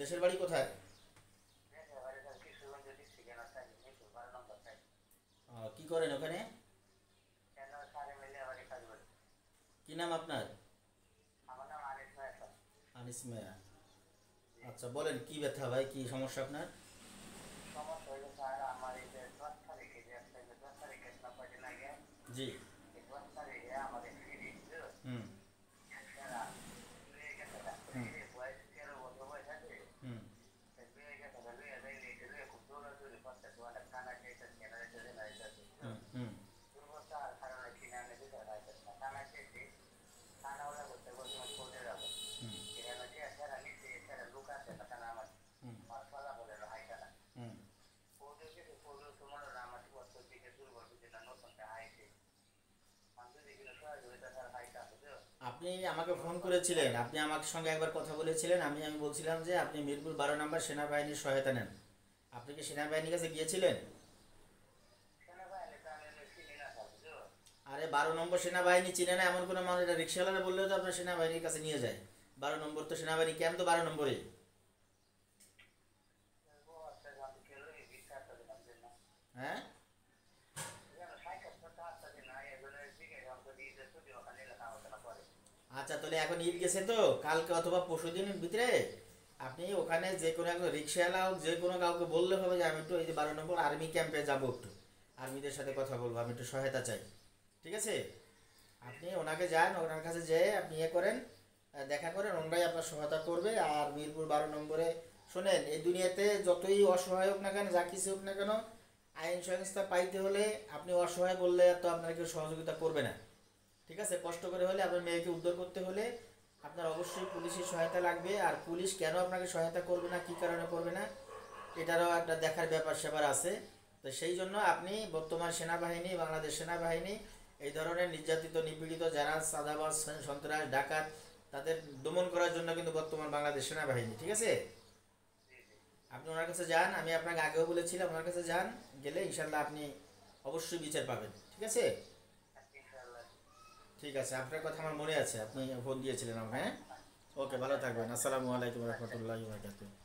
দেশের বাড়ি কোথায়? কি করেন ওখানে? কি নাম আপনার? আনিস মিয়া। আচ্ছা বলেন, কি ব্যথা ভাই, কি সমস্যা আপনার? জি। হুম। হুম। হুম। হুম। হুম। হুম। হুম। হুম। আপনি আমাকে ফোন করেছিলেন, আপনি আমার সঙ্গে একবার কথা বলেছিলেন, আমি বলছিলাম যে আপনি মিরপুর 12 নম্বর সেনাবাহিনীর সহায়তা নেন। আপনি কি সেনাবাহিনীর কাছে গিয়েছিলেন? আরে 12 নম্বর সেনাবাহিনী চিনে না এমন কোনো মানুষ, এটা রিক্সাওয়ালারা বললেও তো আপনার সেনাবাহিনীর কাছে নিয়ে যায়। 12 নম্বর তো সেনাবাহিনী ক্যাম্প তো 12 নম্বরে। হ্যাঁ। আচ্ছা তাহলে এখন ঈদ গেছে তো, কালকে অথবা পরশুদিনের ভিতরে আপনি ওখানে যে কোনো একজন রিক্সাওয়ালা হোক, যে কোনো কাউকে বললে হবে যে আমি একটু এই যে 12 নম্বর আর্মি ক্যাম্পে যাবো, একটু আর্মিদের সাথে কথা বলবো, আমি একটু সহায়তা চাই। ঠিক আছে? আপনি ওনাকে যান, ওনার কাছে যেয়ে আপনি ইয়ে করেন, দেখা করেন, ওনারাই আপনার সহায়তা করবে। আর মিরপুর 12 নম্বরে শোনেন, এই দুনিয়াতে যতই অসহায় হোক না কেন, যা কিছু হোক না কেন, আইন সংস্থা পাইতে হলে আপনি অসহায় বললে তো আপনার কেউ সহযোগিতা করবে না। ঠিক আছে? কষ্ট করে হলে আপনার মেয়েকে উদ্ধার করতে হলে আপনার অবশ্যই পুলিশের সহায়তা লাগবে। আর পুলিশ কেন আপনাকে সহায়তা করবে না, কী কারণে করবে না, এটারও একটা দেখার ব্যাপার স্যাপার আছে। তো সেই জন্য আপনি বর্তমান সেনাবাহিনী, বাংলাদেশ সেনাবাহিনী এই ধরনের নির্যাতিত নিপীড়িত যারা চাঁদাবাজ, সন্ত্রাস, ডাকাত, তাদের দমন করার জন্য কিন্তু বর্তমান বাংলাদেশ সেনাবাহিনী। ঠিক আছে? আপনি ওনার কাছে যান, আমি আপনাকে আগেও বলেছিলাম, ওনার কাছে যান, গেলে ইনশাল্লাহ আপনি অবশ্যই বিচার পাবেন। ঠিক আছে? ঠিক আছে, আপনার কথা আমার মনে আছে, আপনি ফোন দিয়েছিলেন আমাকে। হ্যাঁ। ওকে, ভালো থাকবেন। আসসালামু আলাইকুম রহমতুল্লাহি ওয়া বারাকাতুহু।